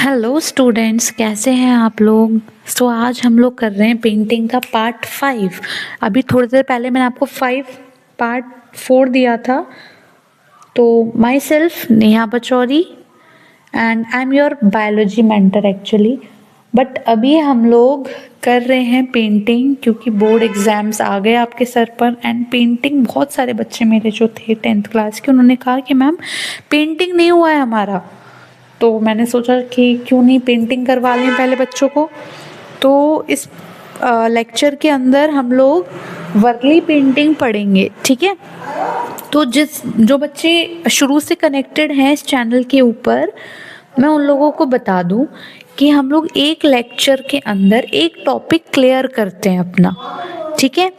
Hello students, कैसे हैं आप लोग। आज हम लोग कर रहे हैं पेंटिंग का पार्ट 5। अभी थोड़ी देर पहले मैंने आपको पार्ट 4 दिया था। तो my self Neha Pachauri and I am your biology mentor actually. But अभी हम लोग कर रहे हैं पेंटिंग, क्योंकि बोर्ड एग्ज़ाम्स आ गए आपके सर पर। एंड पेंटिंग बहुत सारे बच्चे मेरे जो थे 10th क्लास के, उन्होंने कहा कि मैम पेंटिंग नहीं हुआ है हमारा। तो मैंने सोचा कि क्यों नहीं पेंटिंग करवा लें पहले बच्चों को। तो इस लेक्चर के अंदर हम लोग वर्ली पेंटिंग पढ़ेंगे, ठीक है। तो जो बच्चे शुरू से कनेक्टेड हैं इस चैनल के ऊपर, मैं उन लोगों को बता दूं कि हम लोग एक लेक्चर के अंदर एक टॉपिक क्लियर करते हैं अपना, ठीक है।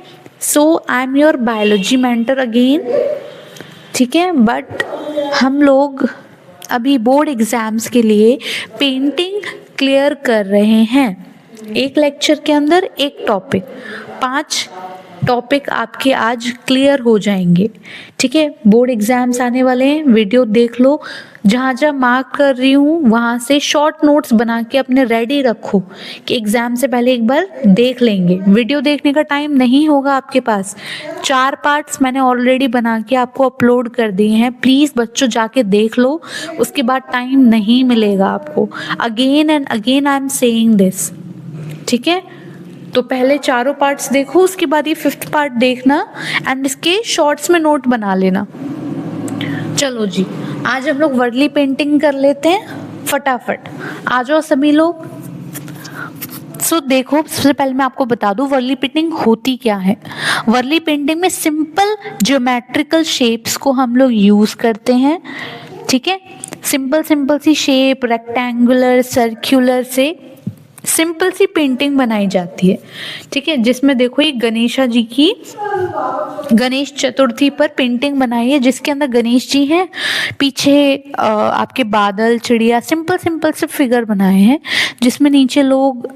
So I am your biology mentor again, ठीक है। बट हम लोग अभी बोर्ड एग्जाम्स के लिए पेंटिंग क्लियर कर रहे हैं। एक लेक्चर के अंदर एक टॉपिक, 5 टॉपिक आपके आज क्लियर हो जाएंगे, ठीक है। बोर्ड एग्जाम्स आने वाले हैं, वीडियो देख लो। जहाँ जहाँ मार्क कर रही हूँ वहाँ से शॉर्ट नोट्स बना के अपने रेडी रखो कि एग्जाम से पहले एक बार देख लेंगे। वीडियो देखने का टाइम नहीं होगा आपके पास। 4 पार्ट्स मैंने ऑलरेडी बना के आपको अपलोड कर दिए हैं, प्लीज़ बच्चों जाके देख लो। उसके बाद टाइम नहीं मिलेगा आपको। Again and again I am saying this, ठीक है। तो पहले चारों पार्ट्स देखो, उसके बाद ये 5th पार्ट देखना एंड इसके शॉर्ट्स में नोट बना लेना। चलो जी, आज हम लोग वर्ली पेंटिंग कर लेते हैं फटाफट। आ जाओ सभी लोग। देखो, सबसे पहले मैं आपको बता दूं वर्ली पेंटिंग होती क्या है। वर्ली पेंटिंग में सिंपल ज्योमेट्रिकल शेप्स को हम लोग यूज करते हैं, ठीक है। सिंपल सी शेप, रेक्टेंगुलर, सर्कुलर से सिंपल सी पेंटिंग बनाई जाती है, ठीक है। जिसमें देखो ये गणेशा जी की गणेश चतुर्थी पर पेंटिंग बनाई है, जिसके अंदर गणेश जी हैं, पीछे आपके बादल, चिड़िया, सिंपल से फिगर बनाए हैं। जिसमें नीचे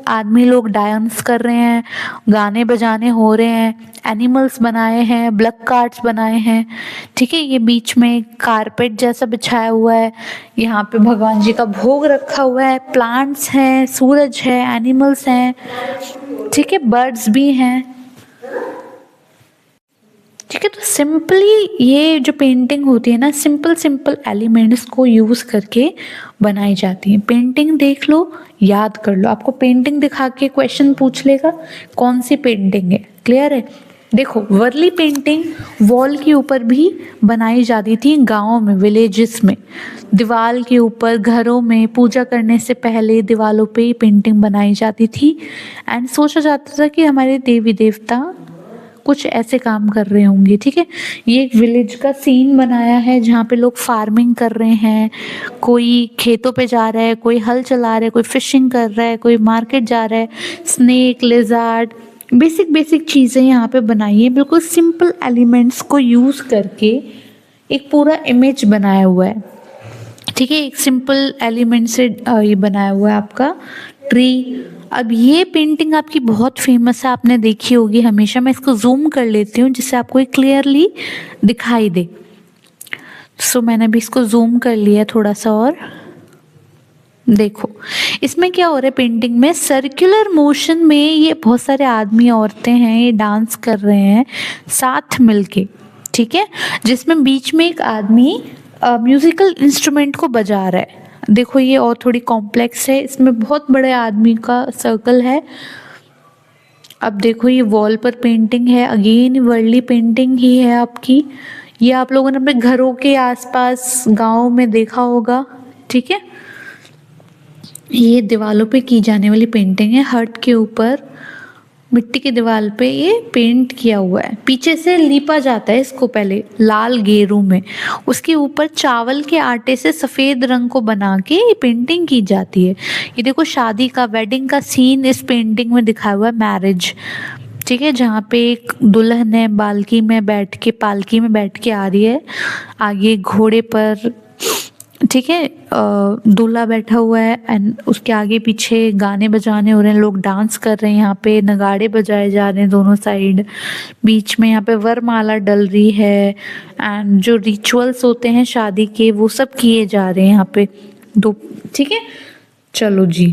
आदमी लोग डांस कर रहे हैं, गाने बजाने हो रहे हैं, एनिमल्स बनाए हैं, ब्लैक कार्ड्स बनाए हैं, ठीक है। ये बीच में कारपेट जैसा बिछाया हुआ है, यहाँ पे भगवान जी का भोग रखा हुआ है, प्लांट्स हैं, सूरज है, एनिमल्स हैं, ठीक है, बर्ड्स भी हैं, ठीक है। तो सिंपली ये जो पेंटिंग होती है ना, सिंपल एलिमेंट्स को यूज करके बनाई जाती है। पेंटिंग देख लो, याद कर लो। आपको पेंटिंग दिखा के क्वेश्चन पूछ लेगा कौन सी पेंटिंग है, क्लियर है। देखो, वर्ली पेंटिंग वॉल के ऊपर भी बनाई जाती थी गाँव में, विलेजेस में। दीवार के ऊपर, घरों में पूजा करने से पहले दीवारों पे पेंटिंग बनाई जाती थी। एंड सोचा जाता था कि हमारे देवी देवता कुछ ऐसे काम कर रहे होंगे, ठीक है। ये एक विलेज का सीन बनाया है जहाँ पे लोग फार्मिंग कर रहे हैं, कोई खेतों पे जा रहा है, कोई हल चला रहा है, कोई फिशिंग कर रहा है, कोई मार्केट जा रहा है। स्नेक, लिजर्ड, बेसिक चीज़ें यहाँ पे बनाई है, बिल्कुल सिंपल एलिमेंट्स को यूज करके एक पूरा इमेज बनाया हुआ है, ठीक है। एक सिंपल एलिमेंट से ये बनाया हुआ है आपका ट्री। अब ये पेंटिंग आपकी बहुत फेमस है, आपने देखी होगी हमेशा। मैं इसको जूम कर लेती हूँ जिससे आपको ये क्लियरली दिखाई दे। मैंने भी इसको जूम कर लिया थोड़ा सा। और देखो इसमें क्या हो रहा है, पेंटिंग में सर्कुलर मोशन में ये बहुत सारे आदमी औरतें हैं, ये डांस कर रहे हैं साथ मिलके, ठीक है। जिसमें बीच में एक आदमी म्यूजिकल इंस्ट्रूमेंट को बजा रहा है। देखो ये और थोड़ी कॉम्प्लेक्स है, इसमें बहुत बड़े आदमी का सर्कल है। अब देखो ये वॉल पर पेंटिंग है, अगेन वर्ली पेंटिंग ही है आपकी। ये आप लोगों ने अपने घरों के आसपास गांव में देखा होगा, ठीक है। ये दीवारों पे की जाने वाली पेंटिंग है। हट के ऊपर मिट्टी की दीवार पे ये पेंट किया हुआ है। पीछे से लीपा जाता है इसको पहले लाल गेरू में, उसके ऊपर चावल के आटे से सफ़ेद रंग को बना के ये पेंटिंग की जाती है। ये देखो शादी का, वेडिंग का सीन इस पेंटिंग में दिखाया हुआ है, मैरिज, ठीक है। जहाँ पे एक दुल्हन है पालकी में बैठ के आ रही है, आगे घोड़े पर, ठीक है। दूल्हा बैठा हुआ है एंड उसके आगे पीछे गाने बजाने हो रहे हैं, लोग डांस कर रहे हैं, यहाँ पे नगाड़े बजाए जा रहे हैं दोनों साइड। बीच में यहाँ पे वरमाला डल रही है एंड जो रिचुअल्स होते हैं शादी के वो सब किए जा रहे हैं यहाँ पे दो, ठीक है। चलो जी,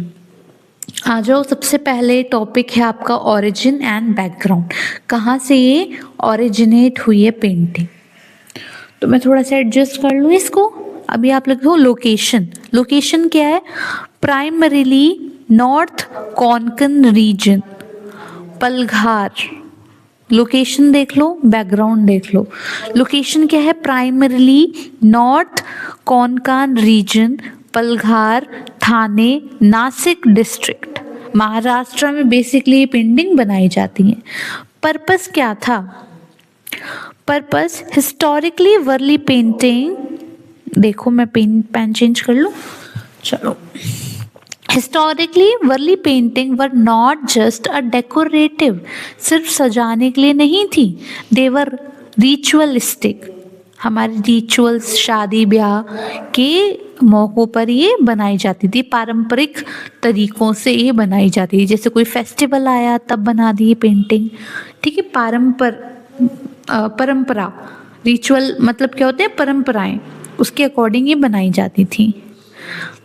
आ जाओ। सबसे पहले टॉपिक है आपका ओरिजिन एंड बैकग्राउंड। कहाँ से ये ओरिजिनेट हुई है पेंटिंग। तो मैं थोड़ा सा एडजस्ट कर लूँ इसको। अभी आप लिखो लोकेशन। लोकेशन क्या है? Primarily north Konkan region, Palghar. Location देख लो, बैकग्राउंड देख लो। लोकेशन क्या है? Primarily north Konkan region, Palghar, Thane, Nashik district, Maharashtra में बेसिकली पेंटिंग बनाई जाती है। पर्पस क्या था? पर्पस हिस्टोरिकली वर्ली पेंटिंग, देखो मैं पेन चेंज कर लूं, चलो। Historically Warli painting were not just a decorative, सिर्फ सजाने के लिए नहीं थी। देवर रिचुअलिस्टिक, हमारे रिचुअल्स, शादी ब्याह के मौक़ों पर ये बनाई जाती थी। पारंपरिक तरीकों से ये बनाई जाती थी। जैसे कोई फेस्टिवल आया तब बना दी पेंटिंग, ठीक है। परंपरा, रिचुअल मतलब क्या होते हैं? परंपराएं, उसके अकॉर्डिंग ये बनाई जाती थी।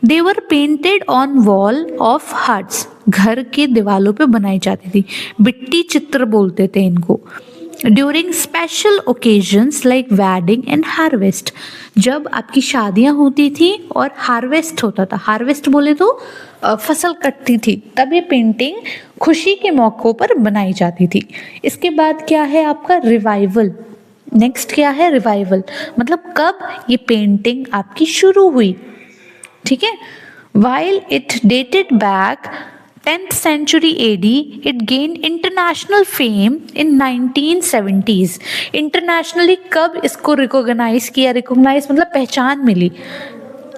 They were painted on wall of huts, घर के दीवालों पे बनाई जाती थी। बिट्टी चित्र बोलते थे इनको। During special occasions like wedding and harvest, जब आपकी शादियां होती थी और हार्वेस्ट होता था, हार्वेस्ट बोले तो फसल कटती थी, तब ये पेंटिंग खुशी के मौक़ों पर बनाई जाती थी। इसके बाद क्या है आपका? रिवाइवल। नेक्स्ट क्या है? रिवाइवल, मतलब कब ये पेंटिंग आपकी शुरू हुई, ठीक है। While it dated back 10th century AD, it gained international fame in 1970s. Internationally कब इसको रिकॉग्नाइज किया? रिकॉग्नाइज मतलब पहचान मिली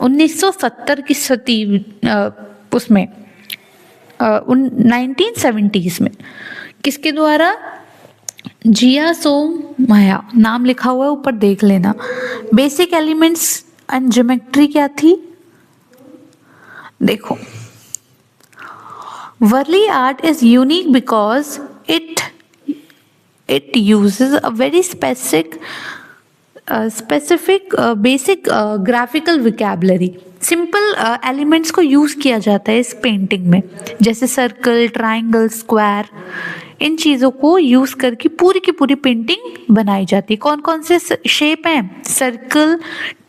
1970 की सदी उसमें 1970s में। किसके द्वारा? जिया सोमया, नाम लिखा हुआ है ऊपर, देख लेना। बेसिक एलिमेंट्स एंड ज्योमेट्री क्या थी? देखो, Warli art is unique because it uses a very specific basic graphical vocabulary. Simple elements को यूज किया जाता है इस पेंटिंग में, जैसे सर्कल, ट्राइंगल, स्क्वायर, इन चीजों को यूज करके पूरी की पूरी पेंटिंग बनाई जाती है। कौन कौन से शेप हैं? Circle,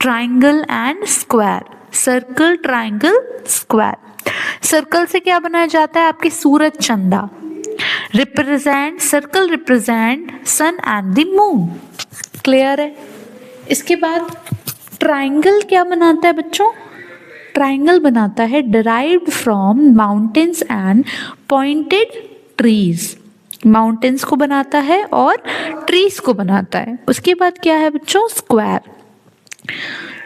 triangle and square. Circle, triangle, square. Circle से क्या बनाया जाता है? आपकी सूरज, चंदा represent, circle represent sun and the moon. Clear है? इसके बाद ट्राइंगल क्या बनाता है बच्चों? ट्राइंगल बनाता है derived from mountains and pointed trees. Mountains को बनाता है और ट्रीज को बनाता है। उसके बाद क्या है बच्चों? स्क्वायर।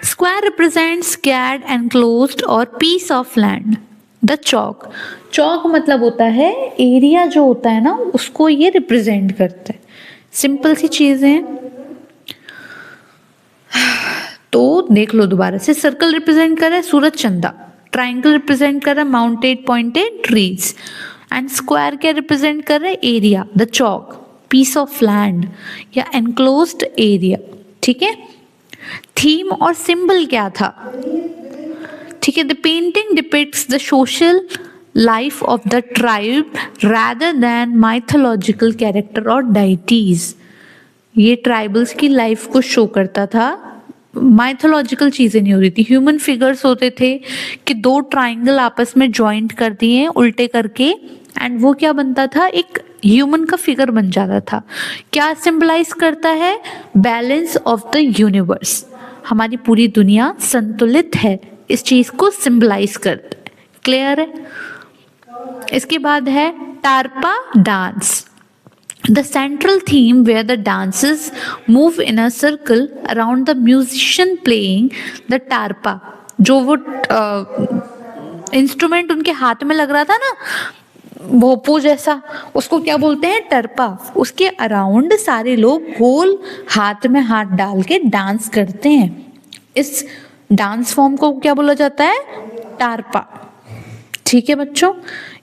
स्क्वायर रिप्रेजेंट्स कैड एनक्लोज्ड और piece of land. The chowk, चौक मतलब होता है एरिया जो होता है ना, उसको ये रिप्रेजेंट करता है। सिंपल सी चीजें, तो देख लो दोबारा से। सर्कल रिप्रेजेंट कर रहा है सूरज, चंदा। ट्राइंगल रिप्रेजेंट कर रहा है mounted pointed trees. And square क्या रिप्रेजेंट कर रहा है? Area, the chowk, piece of land या एनक्लोज्ड एरिया, ठीक है। थीम और सिंबल क्या था? ठीक है, the painting depicts the social life of the tribe rather than mythological character और डाइटीज। ये ट्राइबल्स की लाइफ को शो करता था, माइथोलॉजिकल चीजें नहीं होती थी। ह्यूमन फिगर्स होते थे कि दो ट्राइंगल आपस में ज्वाइंट कर दिए उल्टे करके, एंड वो क्या बनता था? एक ह्यूमन का फिगर बन जाता था। क्या सिंबलाइज करता है? बैलेंस ऑफ द यूनिवर्स, हमारी पूरी दुनिया संतुलित है, इस चीज को सिंबलाइज करता है। क्लियर है? इसके बाद है टारपा dance. The central theme where the dancers move in a circle around the musician playing the tarpa, जो वो इंस्ट्रूमेंट उनके हाथ में लग रहा था ना, भोपू जैसा, उसको क्या बोलते हैं? टरपा। उसके अराउंड सारे लोग गोल हाथ में हाथ डाल के डांस करते हैं। इस डांस फॉर्म को क्या बोला जाता है? टारपा। ठीक है बच्चों,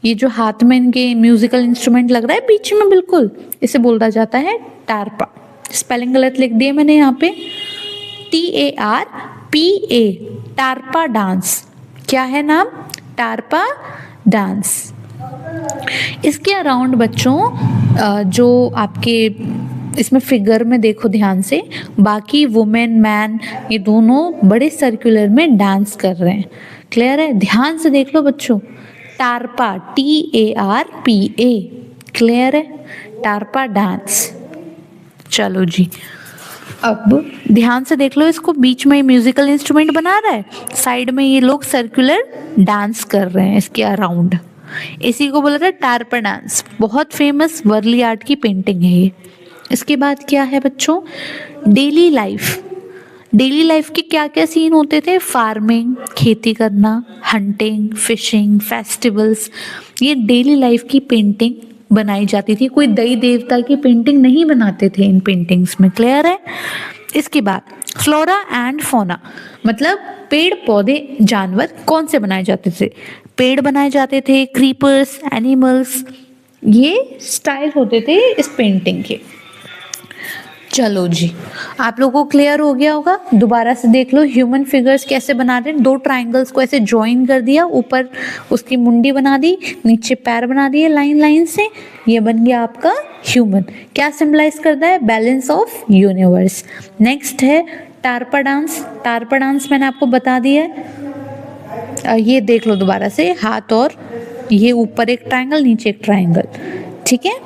ये जो हाथ में इनके म्यूजिकल इंस्ट्रूमेंट लग रहा है बीच में बिल्कुल, इसे बोला जाता है टारपा। स्पेलिंग गलत लिख दिए मैंने यहाँ पे, TARPA, टारपा डांस। क्या है नाम? टारपा डांस। इसके अराउंड बच्चों जो आपके इसमें फिगर में देखो ध्यान से, बाकी वुमेन मैन ये दोनों बड़े सर्कुलर में डांस कर रहे हैं। क्लियर है? ध्यान से देख लो बच्चों, टारपा TARPA। क्लियर है? टारपा डांस। चलो जी, अब ध्यान से देख लो इसको, बीच में म्यूजिकल इंस्ट्रूमेंट बना रहा है, साइड में ये लोग सर्कुलर डांस कर रहे हैं इसके अराउंड। इसी को बोला था टारपा डांस। बहुत फेमस वर्ली आर्ट की पेंटिंग है ये। इसके बाद क्या है बच्चों, डेली लाइफ। डेली लाइफ के क्या क्या सीन होते थे? फार्मिंग, खेती करना, हंटिंग, फिशिंग, फेस्टिवल्स, ये डेली लाइफ की पेंटिंग बनाई जाती थी। कोई देवी देवता की पेंटिंग नहीं बनाते थे इन पेंटिंग्स में। क्लियर है? इसके बाद फ्लोरा एंड फौना, मतलब पेड़ पौधे जानवर कौन से बनाए जाते थे? पेड़ बनाए जाते थे, क्रीपर्स, एनिमल्स, ये स्टाइल होते थे इस पेंटिंग के। चलो जी, आप लोगों को क्लियर हो गया होगा। दोबारा से देख लो ह्यूमन फिगर्स कैसे बना रहे हैं। दो ट्राइंगल्स को ऐसे ज्वाइन कर दिया, ऊपर उसकी मुंडी बना दी, नीचे पैर बना दिए लाइन लाइन से, ये बन गया आपका ह्यूमन। क्या सिंबलाइज करता है? Balance of universe. नेक्स्ट है टारपा डांस। टारपा डांस मैंने आपको बता दिया है। ये देख लो दोबारा से, हाथ और ये ऊपर एक ट्राइंगल, नीचे एक ट्राइंगल। ठीक है?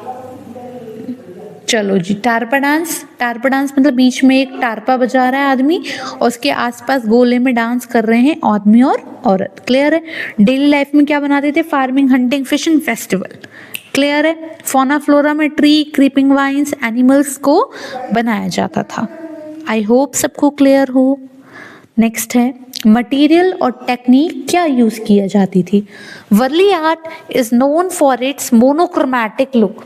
चलो जी, टारपा डांस। टारपा डांस मतलब बीच में एक टारपा बजा रहा है आदमी और उसके आसपास गोले में डांस कर रहे हैं आदमी और औरत। क्लियर है? डेली लाइफ में क्या बनाते थे? Farming, hunting, fishing, festival. Clear है? फौना फ्लोरा में ट्री, क्रीपिंग वाइन्स, एनिमल्स को बनाया जाता था। आई होप सबको क्लियर हो। नेक्स्ट है मटेरियल और टेक्निक क्या यूज किया जाती थी। Warli art is known for its monochromatic look.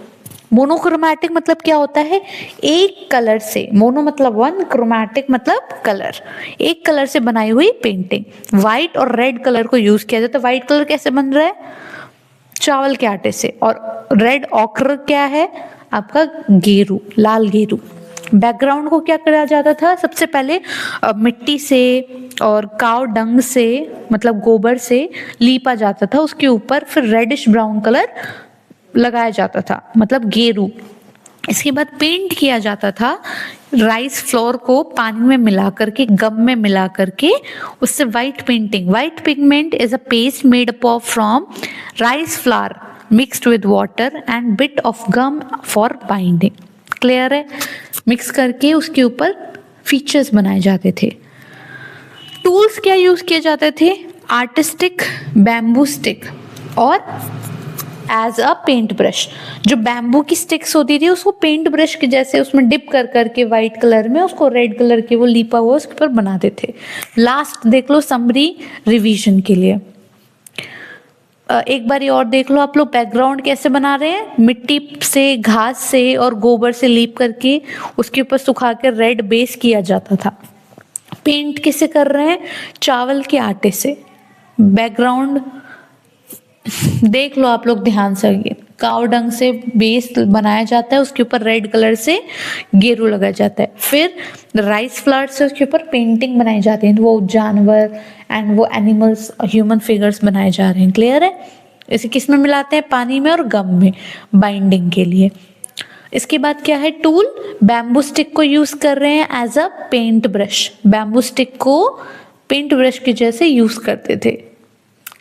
Monochromatic मतलब क्या होता है? एक कलर से, मोनो मतलब वन, क्रोमैटिक मतलब कलर, एक कलर से बनाई हुई पेंटिंग। व्हाइट और रेड कलर को यूज किया जाता है। व्हाइट कलर कैसे बन रहा है? चावल के आटे से। और रेड ऑकर क्या है? आपका गेरू, लाल गेरू। बैकग्राउंड को क्या करा जाता था? सबसे पहले मिट्टी से और काव डंग से, मतलब गोबर से लीपा जाता था उसके ऊपर, फिर रेडिश ब्राउन कलर लगाया जाता था, मतलब गेरू। इसके बाद पेंट किया जाता था राइस फ्लोर को पानी में मिला करके, गम में मिला करके, उससे white painting. White pigment is a paste made up from rice flour mixed with water and bit of gum for binding. Clear है? मिक्स करके उसके ऊपर फीचर्स बनाए जाते थे। टूल्स क्या यूज किए जाते थे? आर्टिस्टिक, बैम्बू स्टिक और एज अ पेंट ब्रश। जो बैम्बू की स्टिक्स होती थी उसको पेंट ब्रश के जैसे उसमें डिप कर करके व्हाइट कलर में उसको रेड कलर के वो लिपा हुआ उसके ऊपर बनाते थे। लास्ट देख लो समरी रिवीजन के लिए। एक बार और देख लो आप लोग बैकग्राउंड कैसे बना रहे हैं। मिट्टी से, घास से और गोबर से लीप करके उसके ऊपर सुखा कर रेड बेस किया जाता था। पेंट किसे कर रहे हैं? चावल के आटे से। बैकग्राउंड देख लो आप लोग ध्यान से, काव डंग से बेस बनाया जाता है, उसके ऊपर रेड कलर से गेरू लगाया जाता है, फिर राइस फ्लावर से उसके ऊपर पेंटिंग बनाई जाती है, तो वो जानवर एंड वो एनिमल्स, ह्यूमन फिगर्स बनाए जा रहे हैं। क्लियर है? इसे किस में मिलाते हैं? पानी में और गम में, बाइंडिंग के लिए। इसके बाद क्या है? टूल, बैम्बू स्टिक को यूज कर रहे हैं as a paint brush. Bamboo stick को पेंट ब्रश के जैसे यूज करते थे।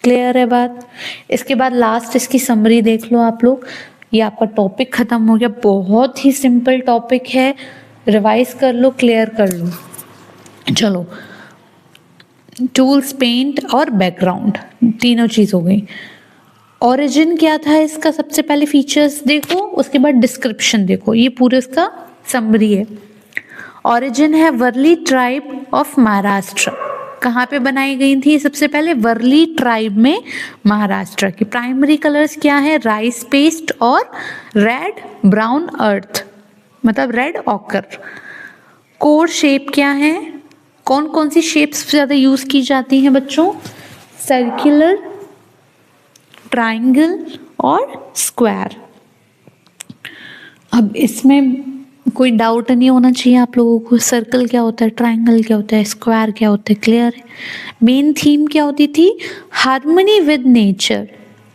क्लियर है बात? इसके बाद लास्ट इसकी समरी देख लो आप लोग। ये आपका टॉपिक खत्म हो गया। बहुत ही सिंपल टॉपिक है, रिवाइज कर लो, क्लियर कर लो। चलो, टूल्स, पेंट और बैकग्राउंड, तीनों चीज हो गई। ओरिजिन क्या था इसका? सबसे पहले फीचर्स देखो, उसके बाद डिस्क्रिप्शन देखो। ये पूरे इसका समरी है। ओरिजिन है वर्ली ट्राइब ऑफ महाराष्ट्र। कहाँ पे बनाई गई थी? सबसे पहले वर्ली ट्राइब में, महाराष्ट्र की। प्राइमरी कलर्स क्या है? राइस पेस्ट और रेड ब्राउन अर्थ, मतलब रेड ऑकर। कोर शेप क्या है? कौन कौन सी शेप्स ज्यादा यूज की जाती हैं बच्चों? सर्कुलर, ट्राइंगल और स्क्वायर। अब इसमें कोई डाउट नहीं होना चाहिए आप लोगों को। सर्कल क्या होता है, ट्रायंगल क्या होता है, स्क्वायर क्या होता है, क्लियर है। मेन थीम क्या होती थी, हार्मनी विद नेचर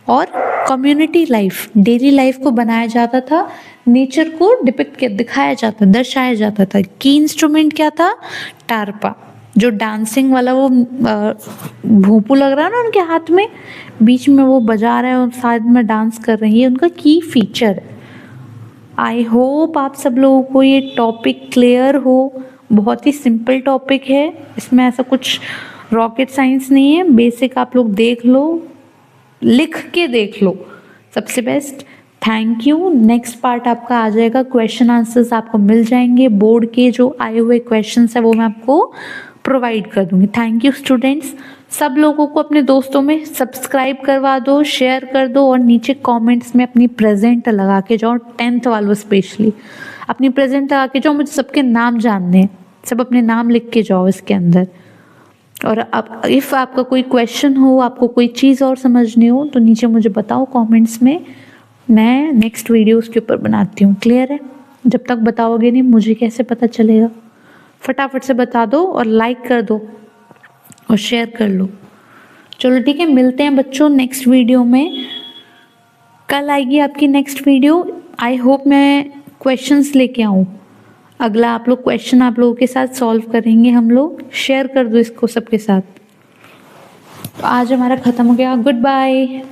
और कम्युनिटी लाइफ, डेली लाइफ को बनाया जाता था, नेचर को डिपिक्ट किया, दिखाया जाता, दर्शाया जाता था। की इंस्ट्रूमेंट क्या था, टारपा, जो डांसिंग वाला वो भोंपू लग रहा है ना उनके हाथ में, बीच में वो बजा रहे हैं और साइड में डांस कर रही है, उनका की फीचर है। आई होप आप सब लोगों को ये टॉपिक क्लियर हो। बहुत ही सिंपल टॉपिक है, इसमें ऐसा कुछ रॉकेट साइंस नहीं है। बेसिक आप लोग देख लो, लिख के देख लो, सबसे best. Thank you. Next part आपका आ जाएगा, क्वेश्चन आंसर्स आपको मिल जाएंगे, बोर्ड के जो आए हुए क्वेश्चंस है वो मैं आपको प्रोवाइड कर दूंगी। Thank you students. सब लोगों को अपने दोस्तों में सब्सक्राइब करवा दो, शेयर कर दो और नीचे कमेंट्स में अपनी प्रेजेंट लगा के जाओ। 10th वालों स्पेशली अपनी प्रेजेंट लगा के जाओ, मुझे सबके नाम जानने हैं, सब अपने नाम लिख के जाओ इसके अंदर। और अब इफ़ आपका कोई क्वेश्चन हो, आपको कोई चीज़ और समझनी हो तो नीचे मुझे बताओ कमेंट्स में, मैं नेक्स्ट वीडियो उसके ऊपर बनाती हूँ। क्लियर है। जब तक बताओगे नहीं मुझे कैसे पता चलेगा। फटाफट से बता दो और लाइक कर दो और शेयर कर लो। चलो ठीक है, मिलते हैं बच्चों नेक्स्ट वीडियो में। कल आएगी आपकी नेक्स्ट वीडियो। आई होप मैं क्वेश्चंस लेके आऊँ। अगला आप लोग क्वेश्चन आप लोगों के साथ सॉल्व करेंगे हम लोग। शेयर कर दो इसको सबके साथ। तो आज हमारा ख़त्म हो गया। Good bye.